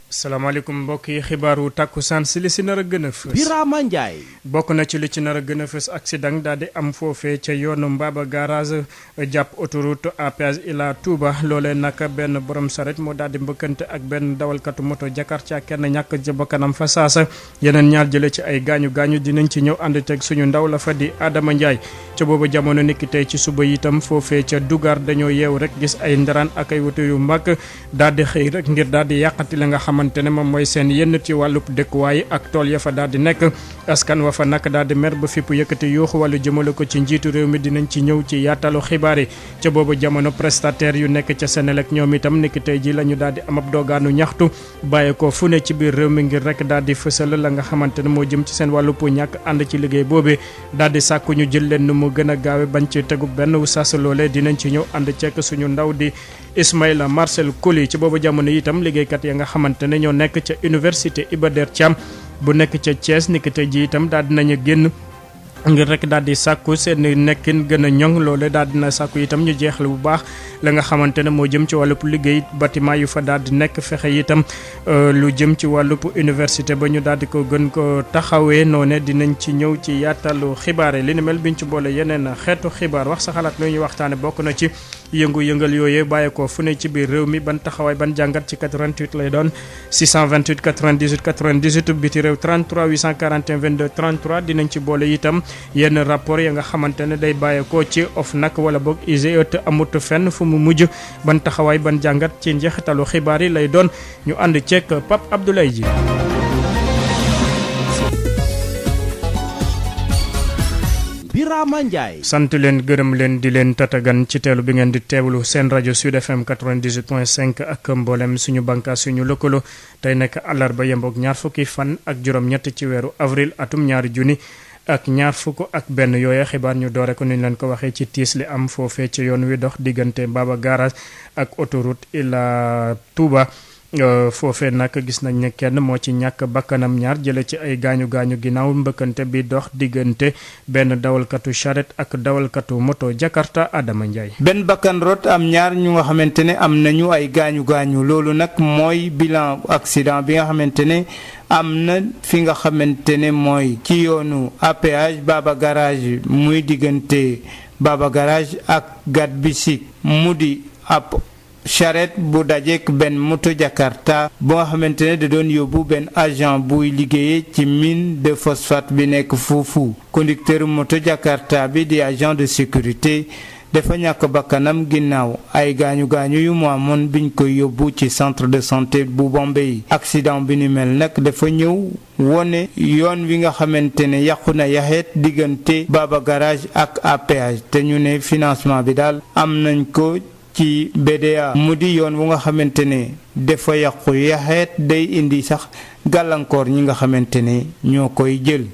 salaamaaleykum mbokk yi xibaaru takkusaan si li si nar a gën a fës. Birama Ndiaye. bokk na ci li ci nar a gën a fës accident daal di am foofee ca yoonu Mbaba garage jàpp autoroute à péage Ila Touba loolee nag benn borom saret moo daal di mbëkkante ak benn dawalkatu moto Jakarta kenn ñàkk ca bakkanam fa saasa yeneen ñaar jële ci ay gaañu gaañu dinañ ci ñëw ànd teg suñu ndaw la fa di Adama Ndiaye ca boobu jamono niki tey ci suba itam foofee ca Dugar dañoo yeew rek gis ay ndaraan ak ay woto yu mag daal di xëy rek ngir daal di yàqati la nga xamante ne moom mooy seen yenn ci wàllub dëkkuwaay ak tool ya fa daal di nekk askan wa fa nag daal di mer ba fipp yëkkati yuuxu wàllu jëmale ko ci njiitu réew mi dinañ ci ñëw ci yaatalu xibaar yi ca boobu jamono prestataire yu nekk ca Senelec ñoom itam niki tey ji la ñu daal di am ab doogaanu ñaxtu bàyyi ko fu ne ci biir réew mi ngir rek daal di fësal la nga xamante ne moo jëm ci seen wàllu ñàkk ànd ci liggéey boobee daal di sàkku ñu jël leen nu mu gën a gaawe bañ ci tegu benn sas loolee dinañ ci ñëw ànd ceek suñu ndaw di Ismaïla Marcel Koli ci boobu jamono itam liggéeykat ya nga xamante ne ñoo nekk ca université Iba Der Thiam bu nekk ca Thiès niki tey ji itam daal dinañu génn ngir rek daal di sàkku seen nekkin gën a ñoŋ loole daal dina sàkku itam ñu jeexal bu baax la nga xamante ne moo jëm ci wàllub liggéey bâtiment yu fa daal di nekk fexe itam lu jëm ci wàllub université ba ñu daal di ko gën ko taxawee noone dinañ ci ñëw ci yaatalu xibaar yi li ni mel biñ ci boole yeneen xeetu xibaar wax sa xalaat lu ñuy waxtaane bokk na ci yëngu-yëngal yooyee bàyyeekoo fu ne ci biir réew mi ban taxawaay ban jàngat ci 88 lay doon 628 98 98 biti réew 33 841 22 33 dinañ ci boole itam yenn rapport ya nga xamante ne day bàyyeekoo ci OFNAC wala boog IGE te amut fenn fu mu mujj ban taxawaay ban jàngat ci njeexitalu xibaar yi lay doon ñu ànd ceeg Pape Abdoulaye Ji. Birama Ndiaye. sant leen gërëm leen di leen tatagan ci teelu bi ngeen di teewlu seen rajo Sud FM 98.5 ak mboolem suñu bànqaas suñu lëkkaloo tey nekk àllarba yemboog ñaar fukki fan ak juróom-ñett ci weeru avril atum ñaari junni ak ñaar fukk ak benn yooya xibaar ñu doore ko ni ñu leen ko waxee ci tiis li am foofee ci yoon wi dox diggante Mbaba garage ak autoroute Ila Touba. foofee nag gis nañ ne kenn moo ci ñàkk bakkanam ñaar jële ci ay gaañu gaañu ginnaaw mbëkkante bi dox diggante benn dawalkatu charrette ak dawalkatu moto Jakarta Adama Ndiaye. benn bakkan rot am ñaar ñu nga xamante ne am nañu ay gaañu gaañu loolu nag mooy bilan accident bi nga xamante ne am na fi nga xamante ne mooy ci yoonu APH Baba garage muy diggante Baba garage ak Gat Bisik mu di ab charrette bu dajeek benn moto Jakarta bu nga xamante ne da doon yóbbu benn agent buy liggéeyee ci mine de phosphate bi nekk foofu conducteur moto Jakarta bi di agent de sécurité dafa ñàkk bakkanam ginnaaw ay gaañu gaañu yu mu amoon biñ koy yóbbu ci centre de santé bu Bombay accident bi ni mel nag dafa ñëw wone yoon wi nga xamante ne yàqu na yaxeet diggante Baba garage ak APH te ñu ne financement bi daal am nañ ko ci BDA mu di yoon wu nga xamante ne dafa yàqu yaxeet day indi sax gàllankoor ñi nga xamante ne ñoo koy jël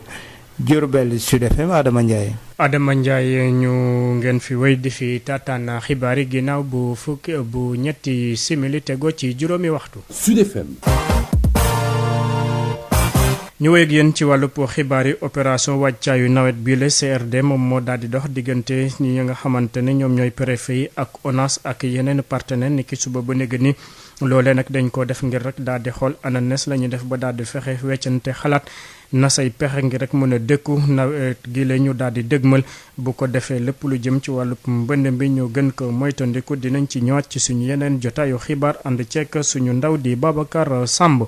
Diourbel Sud FM Adama Ndiaye. Adama Ndiaye ñu ngeen fi wéy di fi taataan xibaar yi ginnaaw bu ñetti simili tego ci juróomi waxtu. Sud FM. ñu wéy ak yéen ci wàllub xibaar yi opération wàccaayu nawet bii la CRD moom moo daal di dox diggante ñi nga xamante ne ñoom ñooy préfet yi ak ONAS ak yeneen partenaire ni ki suba ba néeg ni loolee nag dañ ko def ngir rek daal di xool ananes la ñuy def ba daal di fexe weccante xalaat na say pexe ngir rek mën a dëkku nawet gi la ñu daal di dëgmal bu ko defee lépp lu jëm ci wàllub mbënd bi ñu gën ko moytandiku dinañ ci ñëwaat ci suñu yeneen jotaayu xibaar ànd ceek suñu ndaw di Babacar Samb.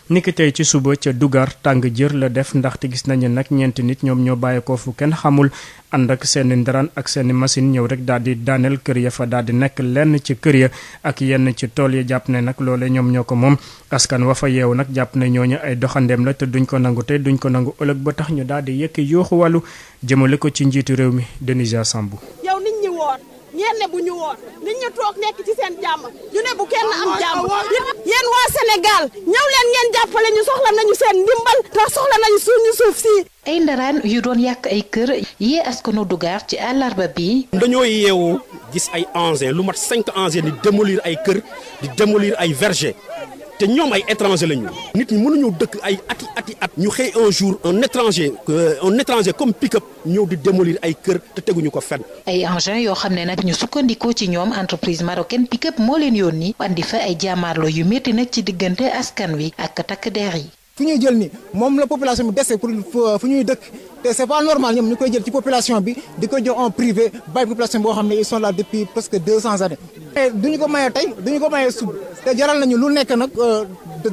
niki tey ci suba ca Dugar tàng jër la def ndaxte gis nañu nag ñeenti nit ñoom ñoo bàyyeekoo fu kenn xamul ànd ak seeni ndaraan ak seeni machine ñëw rek daal di daaneel kër ya fa daal di nekk lenn ci kër ya ak yenn ci tool ya jàpp ne nag loole ñoom ñoo ko moom askan wa fa yeewu nag jàpp ne ñooñu ay doxandeem la te duñ ko nangu tey duñ ko nangu ëllëg ba tax ñu daal di yëkki yooxu wàllu jëmale ko ci njiitu réew mi Denisa Sambou. yow nit ñi woor ñenn bu ñu woor nit ñi toog nekk ci seen jàmm ñu ne bu kenn am jàmm yéen waa Sénégal ñëw leen ngeen jàppale ñu soxla nañu seen ndimbal te soxla nañu suñu suuf si. ay ndaraan yu doon yàq ay kër yee askanu Dugar ci àllarba bi. dañoo yeewu gis ay engins lu mat 5 engins di démolir ay kër di démolir ay verger te ñoom ay étranger lañu nit ñi mënuñu dëkk ay ati at ñu xëy un jour un étranger comme pick-up ñëw di démolir ay kër te teguñu ko fenn. ay engins yoo xam ne nag ñu sukkandikoo ci ñoom entreprise marocaine pick-up moo leen yónni andi fa ay jàmmaarloo yu métti nag ci diggante askan wi ak takk der yi. fu ñuy jël ni moom la population bi dese pour fu ñuy dëkk te c'est pas normal ñoom ñu koy jël ci population bi di ko jox en privé bàyyi population boo xam ne ils sont là depuis presque 200 années. duñu ko mayee tey duñu ko mayee sub te jaral nañu lu nekk nag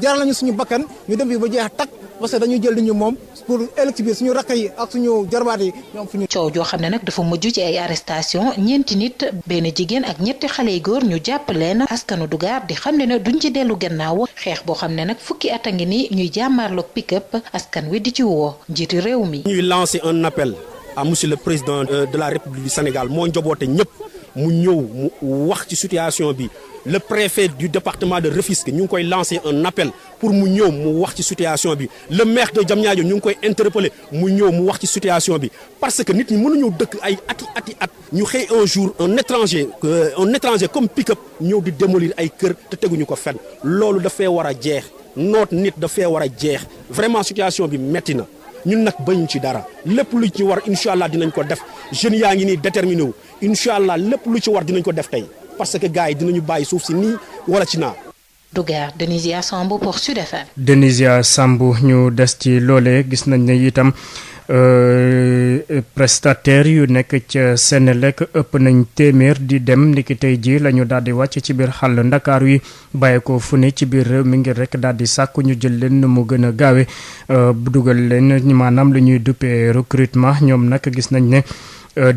jaral nañu suñu bakkan ñu dem bi ba jeex takk parce que dañuy jël li ñu moom pour ëllëg ci biir suñu rakk yi ak suñu jarbaat yi ñoom fu ñu. coow joo xam ne nag dafa mujj ci ay arrestation ñeenti nit benn jigéen ak ñetti xale yu góor ñu jàpp leen askanu Dugar di xam ne ne duñ ci dellu gannaaw xeex boo xam ne nag fukki at a ngi ni ñuy jàmmaarloog pick-up askan wi di ci woo njiiti réew mi. ñuy lancer un appel à monsieur le président de la République du Sénégal moo njaboote ñëpp mu ñëw mu wax ci situation bi. Le préfet du département de Rufisque ñu ngi koy lancer un appel pour mu ñëw mu wax ci situation bi le maire de Diamniadio ñu ngi koy interpeller mu ñëw mu wax ci situation bi parce que nit ñi mënuñu dëkk ay ati at ñu xëy un jour un étranger comme pick-up ñëw di démolir ay kër te teguñu ko fenn loolu dafay war a jeex noot nit dafay war a jeex vraiment situation bi metti na ñun nag bañu ci dara lépp lu ci war incha allah dinañ ko def jeunes yaa ngi nii déterminé wu incha allah lépp lu ci war dinañ ko def tey. parce que gars yi dinañu bàyyi suuf si nii wala ci naa. Dugar Denisia Samb pour Sud FM. Denisia Samb ñu des ci loolee gis nañ ne itam prestataire yu nekk ca Senelec ëpp nañ téeméer di dem niki tey ji la ñu daal di wàcc ci biir xàll Ndakaaru yi bàyyi ko fu ne ci biir réew mi ngir rek daal di sàkku ñu jël leen nu mu gën a gaawe dugal leen maanaam lu ñuy duppee recrutement ñoom nag gis nañ ne.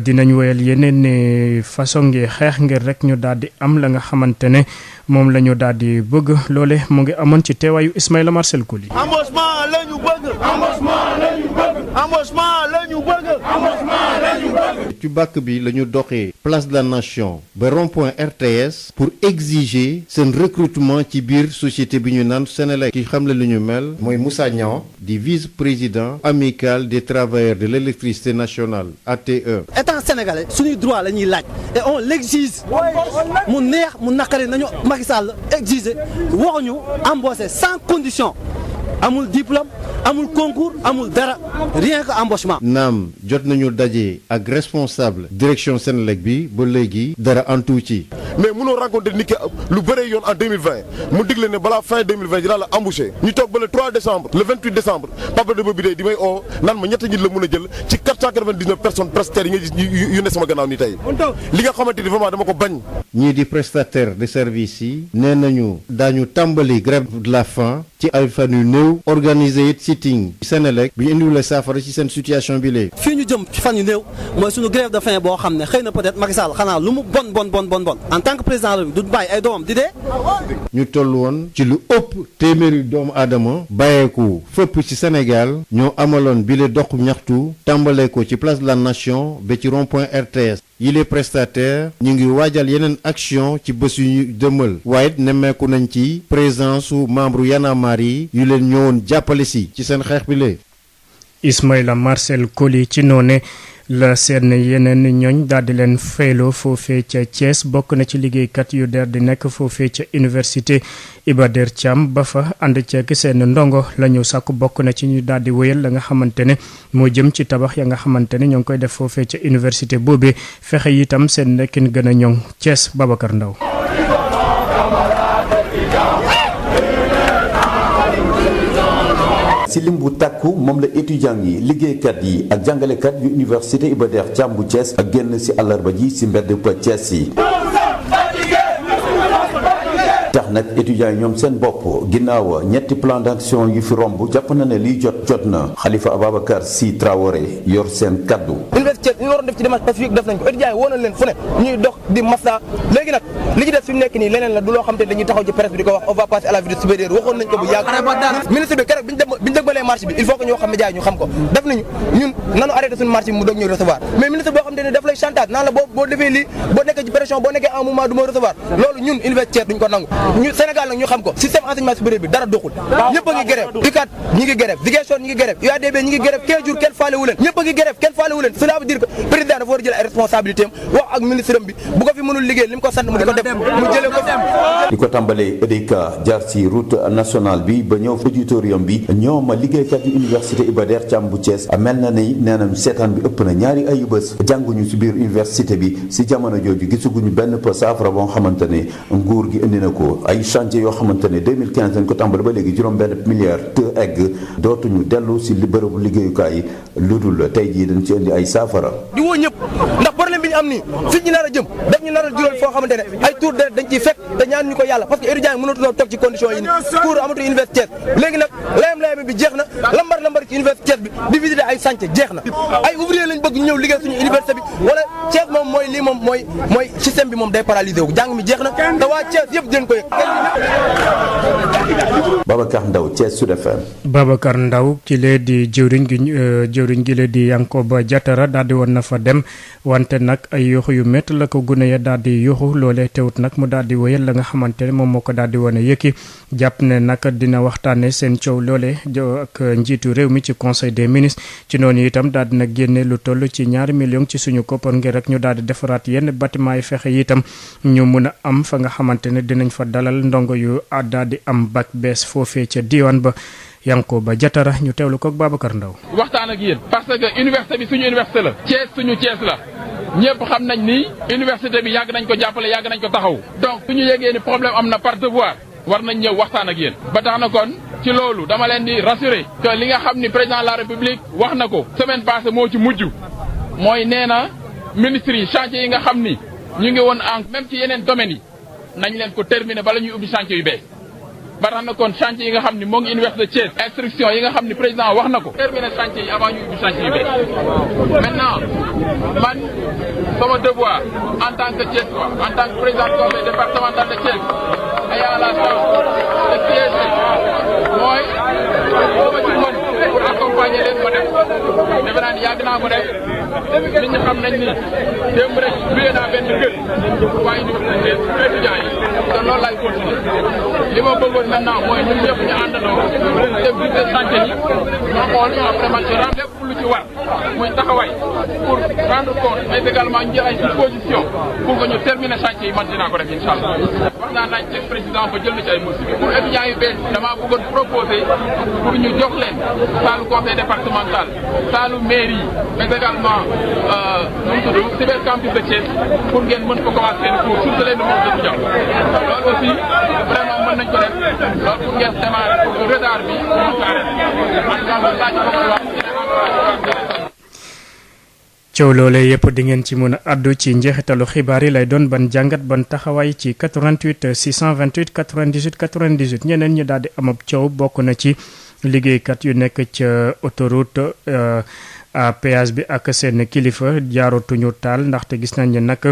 dinañ woyal yeneen façon ngi xeex ngir rek ñu daal di am la nga xamante ne moom la ñu daal di bëgg loole mu ngi amoon ci teewaayu Ismaïla Marcel Koli. embauchement la ñu bëgg. embauchement la ñu bëgg. embauchement la ñu bëgg. embauchement la ñu bëgg. ci bàkk bi la ñu doxee place de la nation ba rond-point RTS pour exiger seen recrutement ci biir société bi ñu naan Senelec. ki xamle lu ñu mel mooy Moussa Niang di vice-président amical des travailleurs de l'électricité nationale ATE. état sénégalais suñuy droit la ñuy laaj et on l'exige mu neex mu naqari nañu Macky Sall exiger waxuñu embaucher sans condition amul diplôme amul concours amul dara rien que embauchement. naam jot nañu daje ak responsable direction Senelec bi ba léegi dara antu ci. mais mënoo rencontré nit ki lu bëree yoon en 2020 mu digle ne balaa fin 2020 dinaa la embauché ñu toog ba le 3 décembre le 28 décembre Papa Demba Bitèye di may oo naan ma ñetti nit la mën a jël ci 499 personnes prestataires yi nga gis yu ne sama gannaaw ni tey li nga xamante ni vraiment dama ko bañ. ñii di prestataire de service yi nee nañu daañu tàmbali grève de la faim ci ay fan yu néew organiser it sitting Senelec bi ñu indiwulee saafara ci seen situation bi léegi. fii ñu jëm ci fan yu néew mooy suñu grève de faim boo xam ne xëy na peut-être Macky Sall xanaa lu mu bon en tant que président la du bàyyi ay doomam di dee. ñu toll woon ci lu ëpp téeméeri doomu aadama bàyyeeku fépp ci Sénégal ñoo amaloon bile dox ñaxtu tàmbalee ko ci place de la nation ba ci rond-point RTS. yi les prestataires ñu ngi waajal yeneen action ci bés yu ñu dëmal waaye nemmeeku nañ ci présence su membre Y'en a marre yi yu leen ñëwoon jàppale si ci seen xeex bi lee Ismaïla Marcel Koli ci noone la seen yeneen ñooñ daal di leen fayloo foofee ca Thiès bokk na ci liggéeykat yu der di nekk foofee ca université Iba Der Thiam ba fa ànd ceek seen ndongo la ñu sàkku bokk na ci ñu daal di wéyal la nga xamante ne moo jëm ci tabax ya nga xamante ne ñoo ngi koy def foofee ca université boobee fexe itam seen nekkin gën a ñoŋ Thiès Babacar Ndaw si lim bu tàkku moom la étudiant yi liggéeykat yi ak jàngalekat yu université Iba Der Thiam bu Thiès ak génn si àllarba ji si mbedd pa Thiès yi tax nag étudiants yi ñoom seen bopp ginnaaw ñetti plan d'action yu fi romb jàpp na ne liy jot na Khalifa Ababacar Sy Traoré yor seen kaddu. université ñu waroon def ci démarche pacifique def nañ ko étudiants yi woo nañ leen fu ne ñuy dox di massa léegi nag li ci def fi mu nekk nii leneen la du loo xam te dañuy taxaw ci presse bi di ko wax on va passer à la vitesse supérieure waxoon nañ ko bu yàgg ministre bi keroog bi ñu dëgbalee marché bi il faut que ñoo xam média yi ñu xam ko def nañu ñun nanu arrêté suñu marché bi mu doog ñuy recevoir mais ministre boo xam te ne daf lay chantage naan la boo defee lii boo nekkee ci pression boo nekkee en moment du ma recevoir loolu ñun université duñ ko nangu ñu Sénégal nag ñu xam ko système enseignement supérieur bi dara doxul ñëpp a ngi grève UCAD ñi ngi grève Ziguinchor ñi ngi grève UADB ñi ngi grève 15 jours kenn faale wu leen ñëpp a ngi grève kenn faale wu leen cela veut dire que président dafa war a jël ay responsabilités am wax ak ministre bi bu ko fi mënul liggéey li mu ko sant mu di ko def mu jëlee ko di ko tàmbalee EDK jaar ci route nationale bi ba ñëw auditorium bi ñoom liggéeykat yu université Iba Der Thiam bu Thiès mel na ni nee nañu seetaan bi ëpp na ñaari ayu bés jànguñu ci biir université bi ci jamono jooju gisaguñu benn saafara boo xamante ne nguur gi indi na ko ay chantier yoo xamante ne 2015 lañ ko tàmbali ba léegi juróom-benn milliard te egg dootuñu dellu ci bërëbu liggéeyukaay yi lu dul tey jii dañ ci indi ay saafara. di woo ñëpp ndax problème bi ñu am nii fi ñu nar a jëm daf ñu nar a jural foo xamante ne ay tour de dañ ciy fekk te ñaan ñu ko yàlla parce que étudiants yi mënatuloo toog ci condition yi nii cours amatu université léegi nag layam bi jeex na lambar ci université bi di visiter ay chantier jeex na ay ouvrier lañ bëgg ñu ñëw liggéey suñu université bi wala Thiès moom mooy lii moom mooy système bi moom day paralysé wu jàng mi jeex na te waa Thiès yëpp dinañ ko yëg. Babacar Ndaw Thiès Sud FM. Babacar Ndaw ki lee di jëwriñ gi lee di Yankoba Diatara daal di woon na fa dem wante nag ay yuuxu yu métti la ko gune ya daal di yuuxu loolee teewut nag mu daal di wéyal la nga xamante ne moom moo ko daal di wane yëkki jàpp ne nag dina waxtaane seen coow loolee ak njiitu réew mi ci conseil des ministres ci noonu itam daal dina génne lu toll ci 2 millions ci suñu koppar ngir rek ñu daal di defaraat yenn bâtiment yi fexe itam ñu mun a am fa nga xamante ne dinañ fa dalal ndongo yu daal di am bac bees foofee ca diwaan ba Yankoba Diatara ñu teewlu ko ak Babacar Ndaw waxtaan ak yéen parce que université bi suñu université la Thiès suñu Thiès la ñëpp xam nañ ni université bi yàgg nañ ko jàppale yàgg nañ ko taxaw donc suñu yégee ni problème am na par devoir war nañ ñëw waxtaan ak yéen ba tax na kon ci loolu dama leen di rassurer que li nga xam ni président de la république wax na ko semaine passée moo ci mujj mooy nee na ministres yi chantier yi nga xam ni ñu ngi woon en même ci yeneen domaines yi nañ leen ko terminer bala ñuy ubbi chantier yu bees ba tax na kon chantier yi nga xam ni moo ngi université Thiès instruction yi nga xam ni président wax na ko terminer chantier yi avant ñuy ubbi chantier yu bees maintenant man sama devoir en tant que Thiessois en tant que président du conseil départemental de Thiès ayant la chance de siéger mooy boo ma ci mën pour accompagner leen ko def defe naa ni yàgg naa ko def nit ñi xam nañ ni démb rek luyee naa benn kër waaye université étudiants yi te loolu laay continuer li ma bëggoon maintenant mooy ñun ñëpp ñu àndandoo def visite chantier yi ñu xool après man ci ram lépp lu ci war muy taxawaay pour rendre compte mais également ñu jël ay disposition pour que ñu terminer chantier yi man dinaa ko def incha allah wax naa nañ ci président ba jël na ci ay mesures pour étudiants yu bees damaa bëggoon proposer pour ñu jox leen saalu conseil départemental saalu mairie mais également nu mu tudd cybercampus de Thiès pour ngeen mën ko commencer seen cours surtout les nouveaux étudiants loolu aussi vraiment mën nañ ko def loolu pour ngeen démarrer pour retard bi ñu carré en tout cas laaj ko wax coow loolee yëpp di ngeen ci mën a addu ci njeexitalu xibaar yi lay doon ban jàngat ban taxawaay ci 88 628 98 98 ñeneen ñi daal di am ab coow bokk na ci liggéeykat yu nekk ca autoroute à péage bi ak seen kilifa jaaratuñu taal ndaxte gis nañ ne nag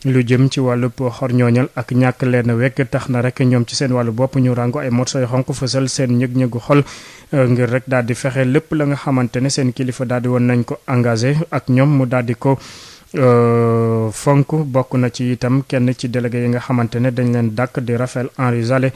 lu jëm ci wàllu xor ñooñal ak ñàkk leen wekk tax na rek ñoom ci seen wàllu bopp ñu rango ay morso yu xonk fësal seen ñëg-ñëgu xol ngir rek daal di fexe lépp la nga xamante ne seen kilifa daal di woon nañ ko engagé ak ñoom mu daal di ko fonk bokk na ci itam kenn ci délégué yi nga xamante ne dañ leen dàkk di Raphaël Henri Zalé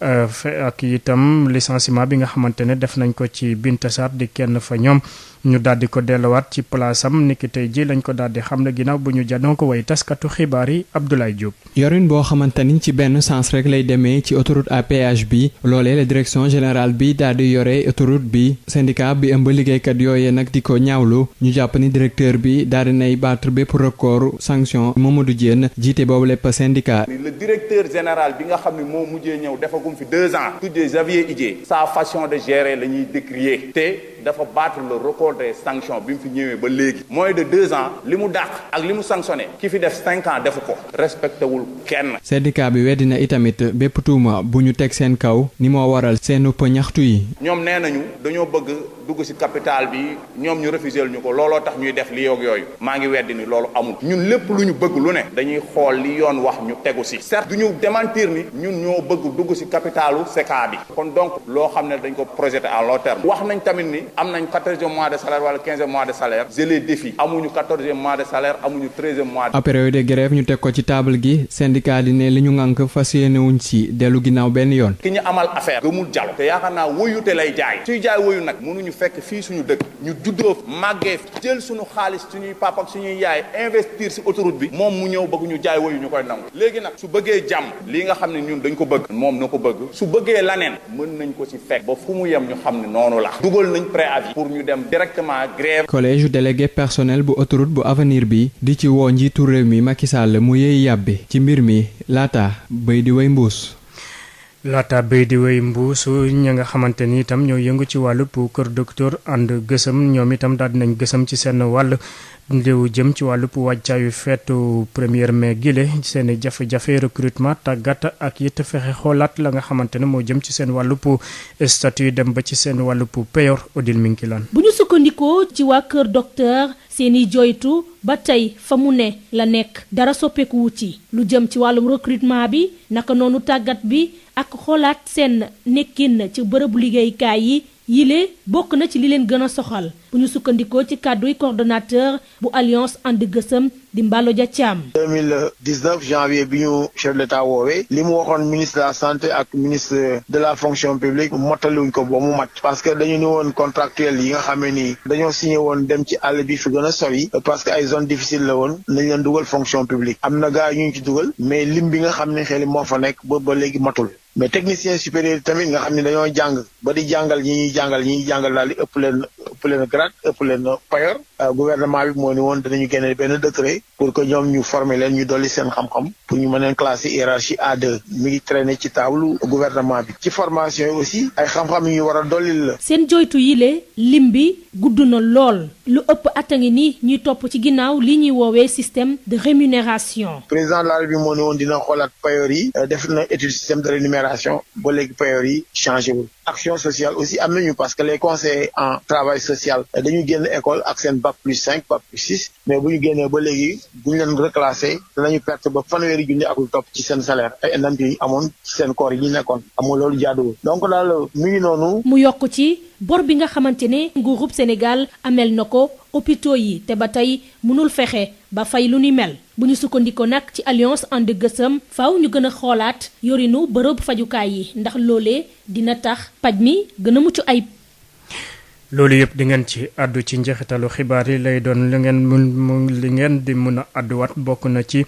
ak itam licenciement bi nga xamante ne def nañ ko ci Binta Sarr di kenn fa ñoom ñu daal di ko delluwaat ci place am niki tey ji lañ ko daal di xam ne ginnaaw bu ñu jànnoo ko way taskatu xibaar yi Abdoulaye Diop. yorin boo xamante ni ci benn sens rek lay demee ci autoroute à péage bi loolee la direction générale bi daal di yore autoroute bi syndicat bi ëmb liggéeykat yooyee nag di ko ñaawlu ñu jàpp ni directeur bi daal di nay battre bépp record sanction Mamadou Diène jiite boobu lépp syndicat. le directeur général bi nga xam ne moo mujjee ñëw defagum fi 2 ans. tuddee Xavier Idié. sa façon de gérer la ñuy décrier te dafa battre le record des sanctions bi mu fi ñëwee ba léegi. moins de 2 ans li mu dàq ak li mu sanctionné ki fi def 5 ans defu ko respecté wul kenn. syndicat bi weddi na itamit bépp tuuma bu ñu teg seen kaw ni moo waral seen upp ñaxtu yi. ñoom nee nañu dañoo bëgg dugg ci capital bi ñoom ñu refusé ñu ko looloo tax ñuy def li yoog yooyu maa ngi weddi ni loolu amul ñun lépp lu ñu bëgg lu ne dañuy xool li yoon wax ñu tegu ci certes du ñu démentir ni ñun ñoo bëgg dugg ci capital capitalu CECA bi kon donc loo xam ne dañ ko projeté à long terme wax nañ tamit ni am nañ 14e mois de salaire wala 15e mois de salaire je les défie amuñu 14e mois de salaire amuñu 13e mois. ab période de grève ñu teg ko ci table gi syndicat di ne li ñu ŋànk fas yéene wuñ ci dellu ginnaaw benn yoon. ki ñu amal affaire gëmul dialogue te yaakaar naa woyute lay jaay suy jaay woyu nag mënuñu fekk fii suñu dëkk ñu juddoo màggee jël suñu xaalis suñuy papa ak suñuy yaay investir ci autoroute bi moom mu ñëw bëgg ñu jaay woyu ñu koy nangu léegi nag su bëggee jàmm lii nga xam ne ñun dañ ko bëgg moom na ko bëgg su bëggee laneen mën nañ ko ci fekk ba fu mu yem ñu xam ne noonu la dugal nañ préavis pour ñu dem directement grève. collège délégué personnel bu autoroute bu avenir bi di ci woo njiitu réew mi Macky Sall mu yëy yàbbi ci mbir mi laata béy di way mbuus. laata béy di wéy mbuusu ña nga xamante ni itam ñoo yëngu ci wàllu kër docteur ànd gësëm ñoom itam daal dinañ gësëm ci seen wàll léew jëm ci wàllu wàccaayu feetu 1er mai gile seen jafe-jafe recrutement tàggat ak it fexe xoolaat la nga xamante ne moo jëm ci seen wàllu statut dem ba ci seen wàllu payor Odile Minkilaan. bu ñu sukkandikoo ci waa kër docteur seeni joytu ba tey fa mu ne la nekk dara soppeeku wu ci lu jëm ci wàllum recrutement bi naka noonu tàggat bi ak xoolaat seen nekkin ci bërëbu liggéeykaay yi yile bokk na ci li leen gën a soxal bu ñu sukkandikoo ci kàdduy coordonnateur bu alliance ànd gësëm di Mballo Dia Thiam. 2019 janvier bi ñu chef de l'État woowee li mu waxoon ministre de la santé ak ministre de la fonction publique mottaliwuñ ko ba mu mat parce que dañu ni woon contractuel yi nga xam ne nii dañoo signé woon dem ci àll bi fi gën a sori parce que ay zone difficile la woon nañ leen dugal fonction publique am na gars yu ñu ci dugal mais lim bi nga xam ne xel moo fa nekk ba léegi matul. mais technicien supérieur yi tamit nga xam ne dañoo jàng ba di jàngal ñi ñuy jàngal daal di ëpp leen grade ëpp leen payor gouvernement bi moo ni woon danañu génne benn décret pour que ñoom ñu former leen ñu dolli seen xam-xam pour ñu mën leen classer hiérarchie A2 mi ngi traîner ci table gouvernement bi ci formation yi aussi ay xam-xam yu ñu war a dollil la. seen joytu yile lim bi gudd na lool lu ëpp at a ngi ni ñuy topp ci ginnaaw li ñuy woowee système de rémunération. président de la République moo ni woon dina xoolaat payor yi def na étude système de rémunération ba léegi payor yi changé wul. action sociale aussi am nañu parce que les conseillers en travail social dañu génn école ak seen bac plus 5 bac plus 6 mais bu ñu génnee ba léegi bu ñu leen reclassé danañu perte ba fanweeri junni ak lu topp ci seen salaire ay indemnités yi amoon ci seen koor yi ñu nekkoon amul loolu jaaduwul donc daal mi ngi noonu. mu yokk ci bor bi nga xamante ne nguurub Sénégal amel na ko hôpitaux yi te ba tey mënul fexe ba fay lu ni mel bu ñu sukkandikoo nag ci alliance ànd gësëm faaw ñu gën a xoolaat yorinu bërëb fajukaay yi ndax loolee dina tax paj mi gën a mucc ayib. loolu yëpp di ngeen ci àddu ci njeexitalu xibaar yi lay doon li ngeen di mun a àdduwaat bokk na ci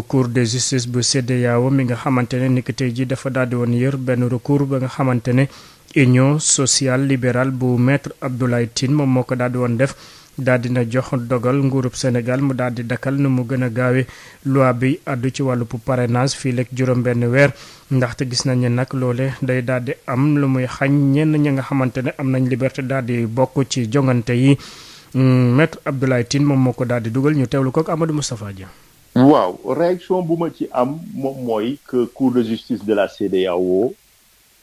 cour de justice bu CEDEAO mi nga xamante ne niki tey ji dafa daal di woon yër benn recours ba nga xamante ne union sociale libérale bu maître Abdoulaye Tine moom moo ko daal di woon def daal dina jox dogal nguurub Sénégal mu daal di dakkal nu mu gën a gaawe loi bi àddu ci wàllu parrainage fii lekk juróom benn weer ndaxte gis nañ ne nag loole day daal di am lu muy xañ ñenn ñi nga xamante ne am nañ liberté daal di bokk ci jongante yi maître Abdoulaye Tine moom moo ko daal di dugal ñu teewlu ko ak Amadou Moustapha Dia. waaw réaction bu ma ci am moom mooy que cour de justice de la CEDEAO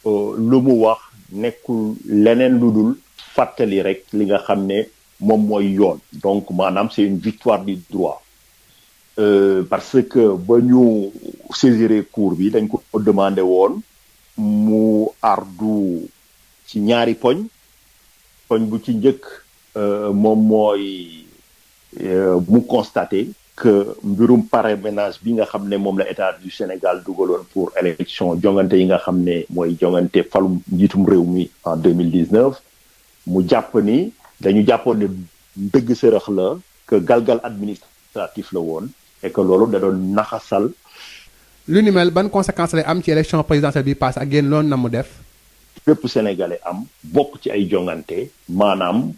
lu mu wax nekkul leneen lu dul fàttali rek li nga xam ne moom mooy yoon donc maanaam c'est une victoire du droit parce que ba ñu saisiré cour bi dañ ko demandé woon mu ardu ci ñaari poñ bu ci njëkk moom mooy mu constaté que mbirum parrainage bi nga xam ne moom la état du Sénégal dugaloon pour élection jongante yi nga xam ne mooy jongante falum njiitum réew mi en 2019 mu jàpp ni dañu jàppoon ne dëgg sërëx la que galgal administratif la woon et que loolu da doon naxasal. lu ni mel ban conséquence lay am ci élection présidentielle bi passé ak yéen loolu na mu def. bépp sénégalais am bokk ci ay jongante maanaam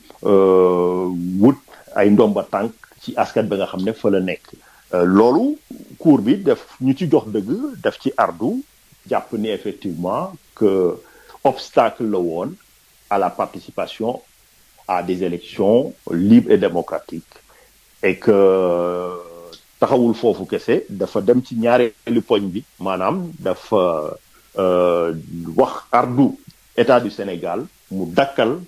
wut ay ndomba tànk ci askan ba nga xam ne fa la nekk. loolu cour bi def ñu ci jox dëgg def ci ardu jàpp ni effectivement que obstacle la woon à la participation à des élections libres et démocratiques et que taxawul foofu kese dafa dem ci ñaareelu poñ bi maanaam dafa wax ardu état du Sénégal mu dakkal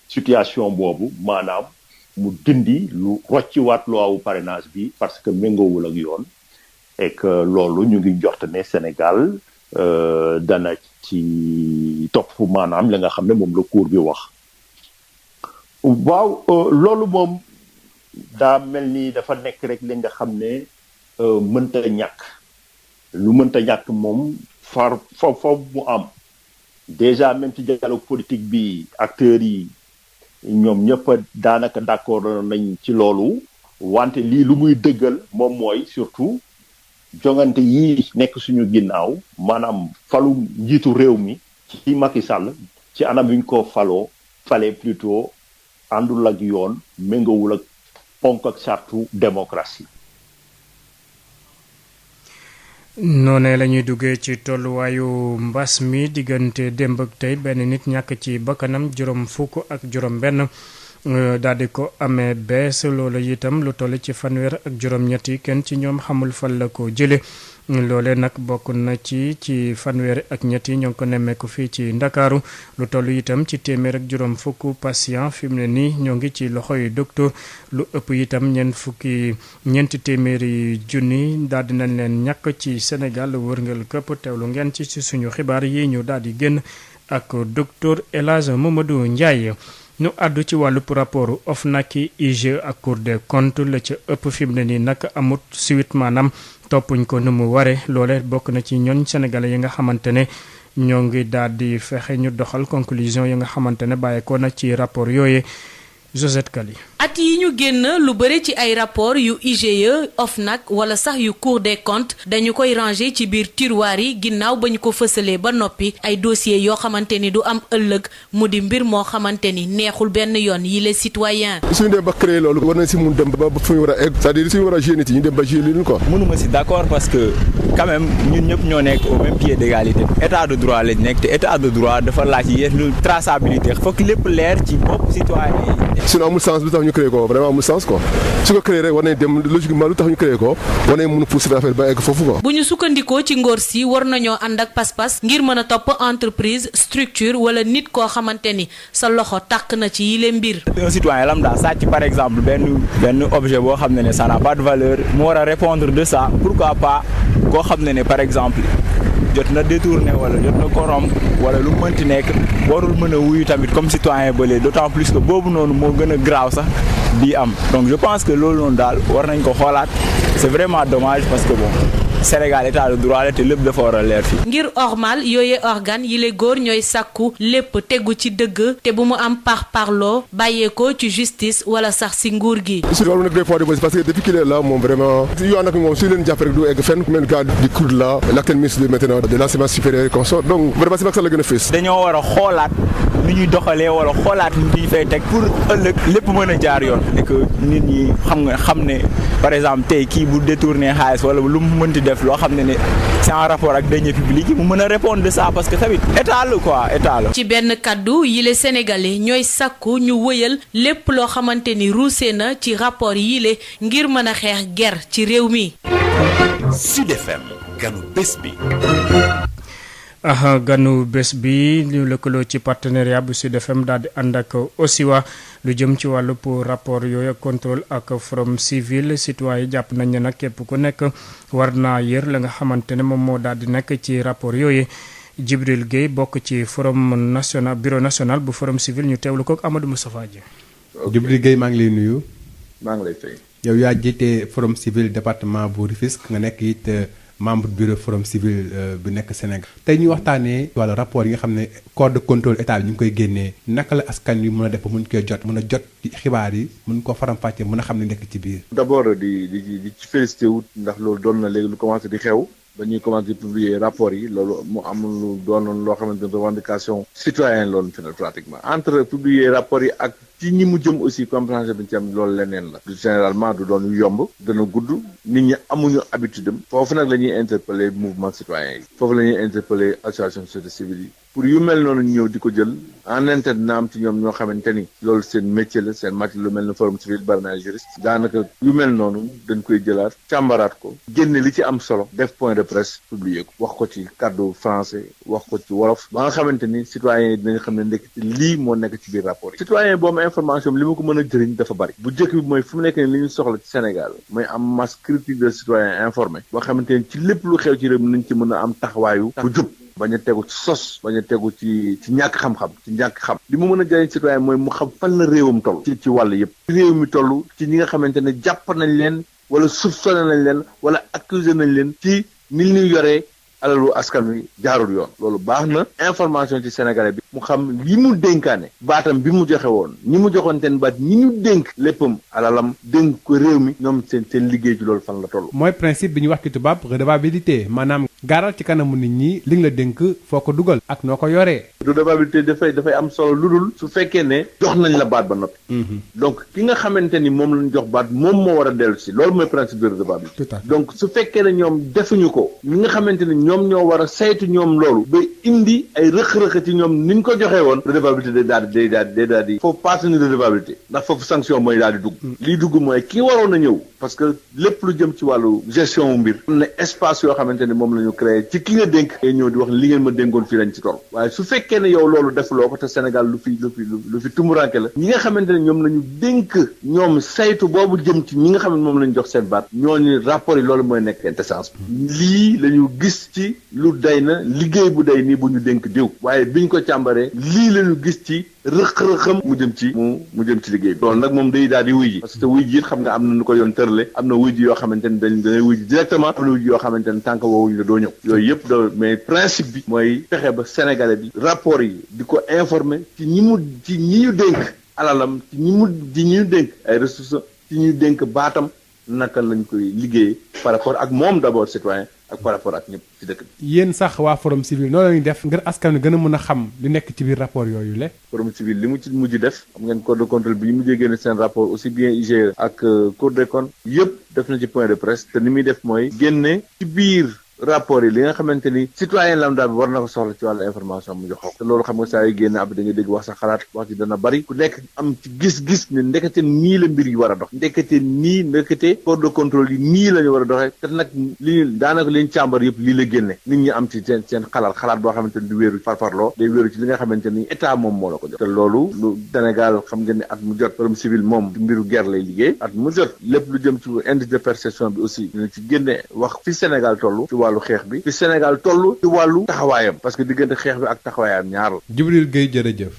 situation boobu maanaam mu dindi lu rocciwaat loi wu parrainage bi parce que méngoowul ak yoon et que loolu ñu ngi njort ne Sénégal dana ci topp maanaam la nga xam ne moom la cour bi wax. waaw loolu moom daa mel ni dafa nekk rek li nga xam ne mënta ñàkk lu mënta ñàkk moom foofu mu am déjà même ci dialogue politique bi acteurs yi ñoom ñëpp daanaka d'accord nañ ci loolu wante lii lu muy dëggal moom mooy surtout jongante yi nekk suñu ginnaaw maanaam falu njiitu réew mi ci Macky Sall ci anam yuñ ko falee plutôt àndul ak yoon méngawul ak ponk ak sartu démocratie. noonee la ñuy duggee ci tolluwaayu mbas mi diggante démb ak tey benn nit ñàkk ci bakkanam juróom fukk ak juróom benn daal di ko amee bees loolu itam lu toll ci fanweer ak juróom-ñetti kenn ci ñoom xamul fan la ko jële loole nag bokk na ci fanweer ak ñetti ñoo ngi ko nemmeeku fii ci Ndakaaru lu toll itam ci téeméer ak juróom fukk patient fi mu ne nii ñoo ngi ci loxoy docteur lu ëpp itam ñeenti téeméeri junni daal di nañ leen ñàkk ci Sénégal wërngal këpp teewlu ngeen ci suñu xibaar yi ñu daal di génn ak docteur El Hadj Mamadou Ndiaye. ñu àddu ci wàllu rapport OFNAC IGE ak Cour des comptes la ca ëpp fi mu ne nii nag amut suite maanaam toppuñ ko nu mu ware loole bokk na ci ñooñ sénégalais yi nga xamante ne ñoo ngi daal di fexe ñu doxal conclusion yi nga xamante ne bàyyeekoo na ci rapport yooyu Josette Kali. at yi ñu génn lu bëri ci ay rapport yu IGE OFNAC wala sax yu Cour des comptes dañu koy ranger ci biir tiroir yi ginnaaw ba ñu ko fësalee ba noppi ay dossiers yoo xamante ni du am ëllëg mu di mbir moo xamante ni neexul benn yoon yi les citoyens. suñu dem ba créé loolu war nañ si mun dem ba fu ñu war a egg c'est-à-dire suñu war a gérer nit yi ñu dem ba gérer leen quoi. mënuma si d'accord parce que quand même ñun ñëpp ñoo nekk au même pied d'égalité état de droit lañ nekk te état de droit dafa laaj yenn traçabilité fokk lépp leer ci bopp citoyen yi. sinon amul sens lu tax ñu créé ko vraiment amul sens quoi su ko créé rek war nañ dem logiquement lu tax ñu créé ko war nañ mën a pousser affaire ba egg foofu quoi. bu ñu sukkandikoo ci ngóor si war nañoo ànd ak pas-pas ngir mën a topp entreprise structure wala nit koo xamante ni sa loxo tàkk na ci yile mbir. un citoyen lambda sàcc par exemple benn objet boo xam ne ça n'a pas de valeur mu war a répondre de ça pourquoi pas koo xam ne par exemple jot na détourné wala jot na corrompre wala lu mënti nekk warul mën a wuyu tamit comme citoyen bële d'autant plus que boobu noonu moo gën a graaw sax bii am donc je pense que loolu noonu daal war nañ ko xoolaat c'est vraiment dommage parce que bon Sénégal état de droit la te lépp dafa war a leer fii. ngir ormal yooye organe yi le góor ñooy sàkku lépp tegu ci dëgg te bu mu am parloo bàyyeekoo ci justice wala sax si nguur gi. su loolu nag des fois parce que depuis qu'il est là moom vraiment yoon nag moom su leen jàpp rek du egg fenn même cas du COUD là l'actuel ministre de maintenant de l'enseignement supérieur et consort donc vraiment si Macky Sall la gën a fës. dañoo war a xoolaat ni ñuy doxalee wala xoolaat ni ñuy fay teg pour ëllëg lépp mën a jaar yoon et que nit ñi xam ne par exemple tey kii bu détourné xaalis wala lu mu mënti def loo xam ne c'est en rapport ak deniers publics yi mu mën a répondre de ça parce que tamit état la quoi état la. ci benn kaddu yile sénégalais ñooy sàkku ñu wëyal lépp loo xamante ni ruusee na ci rapport yile ngir mën a xeex guerre ci réew mi. Sud FM ganu bés bi. ganu bés bi ñu lëkkaloo ci partenariat bu Sud FM daal di ànd ak OSIWA lu jëm ci wàllu pour rapport yooyu ak contrôle ak forum civil citoyen yi jàpp nañ ne nag képp ku nekk war naa yër la nga xamante ne moom moo daal di nekk ci rapport yooyu Djibril Gueye bokk ci forum national bureau national bu forum civil ñu teewlu ko ak Amadou Moustapha Dieng. Djibril Gueye maa ngi lay nuyu. maa ngi lay fay. yow yaa jiite forum civil département bu Rufisque nga nekk it membre bureau forum civil bu nekk Sénégal. tey ñu waxtaanee wala rapport yi nga xam ne corps de contrôle état bi ñu ngi koy génnee naka la askan wi mën a def ba mën koy jot mën a jot ci xibaar yi mën koo faram-fàccee mën a xam ne nekk ci biir. d'abord di ci félicité wut ndax loolu doon na léegi lu commencé di xew ba ñuy commencé di publier rapport yi loolu mu amul lu doonoon loo xamante ne revendication citoyenne loolu fi na pratiquement entre publier rapport yi ak ci ñi mu jëm aussi compréhension bi ci am loolu leneen la du généralement du doon yomb dana gudd nit ñi amuñu habitude am foofu nag la ñuy interpeller mouvement citoyen yi foofu la ñuy interpeller association société civile yi pour yu mel noonu ñëw di ko jël en interne na am ci ñoom ñoo xamante ni loolu seen métier la seen matière lu mel ne forum civil bari na juriste daanaka yu mel noonu dañ koy jëlaat càmbaraat ko génne li ci am solo def point de presse publier ko wax ko ci kàddu français wax ko ci wolof ba nga xamante ni citoyens yi dinañ xam ne ndekk lii moo nekk ci biir rapport yi citoyen boo am information li ma ko mën a jëriñ dafa bari bu njëkk bi mooy fu mu nekk ni li ñu soxla ci Sénégal mooy am masse critique de citoyens informés boo xamante ni ci lépp lu xew ci réew mi nañ ci mën a am taxawaayu bu jub bañ a tegu ci sos bañ a tegu ci ñàkk xam-xam ci ñàkk xam li mu mën a jëriñ citoyen mooy mu xam fan la réewam toll ci wàll yëpp réew mi toll ci ñi nga xamante ne jàpp nañ leen wala soupçonné nañ leen wala accusé nañ leen ci ni ñu yoree alalu askan wi jaarul yoon loolu baax na information ci sénégalais bi mu xam li mu dénkaane baatam bi mu joxe woon ñi mu joxoon teen baat ñi ñu dénk léppam alalam dénk ko réew mi ñoom seen liggéey ci loolu fan la toll. mooy principe bi ñu wax ci tubaab redevabilité maanaam gaaral ci kanamu nit ñi li nga la dénk foo ko dugal ak noo ko yoree. redevabilité dafay am solo lu dul su fekkee ne jox nañ la baat ba noppi. donc ki nga xamante ni moom lañ jox baat moom moo war a dellu si loolu mooy principe de redevabilité. donc su fekkee ne ñoom defuñu ko ñi nga xamante ni ñoom ñoo war a saytu ñoom loolu ba indi ay rëq-rëq ci ñoom niñ ko joxee woon redevabilité day daal di foofu passe ni redevabilité ndax foofu sanction mooy daal di dugg lii dugg mooy kii waroon a ñëw parce que lépp lu jëm ci wàllu gestion wu mbir am na espace yoo xamante ni moom la ñu créé ci ki nga dénk ngay ñëw di wax li ngeen ma dénkoon fii lañ ci toll waaye su fekkee ne yow loolu defuloo ko te Sénégal lu fi tumuranke la ñi nga xamante ne ñoom la ñu dénk ñoom saytu boobu jëm ci ñi nga xam ne moom la ñu jox seen baat ñooñu rapport yi loolu mooy nekk quintessence bi lii la ñu gis ci lu day na liggéey bu day nii bu ñu dénk diw waaye biñ ko càmbaree lii la ñu gis ci rëq-rëqam mu jëm ci liggéey bi loolu nag moom day daal di wuy ji parce que wuy ji it xam nga am na nu ko yoon tërale am na wuy ji yoo xamante ni dañuy wuy ji directement am na wuy ji yoo xamante ni tant que woowuñu la doo ñëw yooyu yëpp mais principe bi mooy fexe ba sénégalais bi rapport yi di ko informer ci ñi ñu dénk alalam ci ñi ñu dénk ay ressources ci ñi ñu dénk baatam naka lañ koy liggéey par rapport ak moom d'abord citoyen ak par rapport ak ñëpp ci dëkk bi. yéen sax waa forum civil noonu la ñuy def ngir askan wi gën a mën a xam li nekk ci biir rapport yooyu le forum civil li mu ci mujj def xam ngeen corps de contrôle bi ñu mujjee génne seen rapport aussi bien IGE ak Cour des comptes yëpp def na ci point de presse te ni muy def mooy génne ci biir rapport yi li nga xamante ni citoyen lambda bi war na ko soxla ci wàllu information mu jox ko te loolu xam nga saa yu génne ab da nga dégg wax sa xalaat wax ci dana bari ku nekk am ci gis-gis ne ndekete nii la mbir yi war a dox ndekete corps de contrôle yi nii la ñu war a doxee te nag daanaka liñ càmbar yëpp lii la génne nit ñi am ci seen xalaat boo xamante ni du wéeru farfarloo day wéeru ci li nga xamante ni état moom moo la ko jox te loolu lu Sénégal xam ngeen ne at mu jot forum civil moom mbiru guerre lay liggéey at mu jot lépp lu jëm ci indice de perception bi aussi dina ci génne wax fi Sénégal toll ci wàllu xeex bi fi Sénégal toll ci wàllu taxawaayam parce que diggante xeex bi ak taxawaayam ñaar la. Djibril Gueye jërëjëf.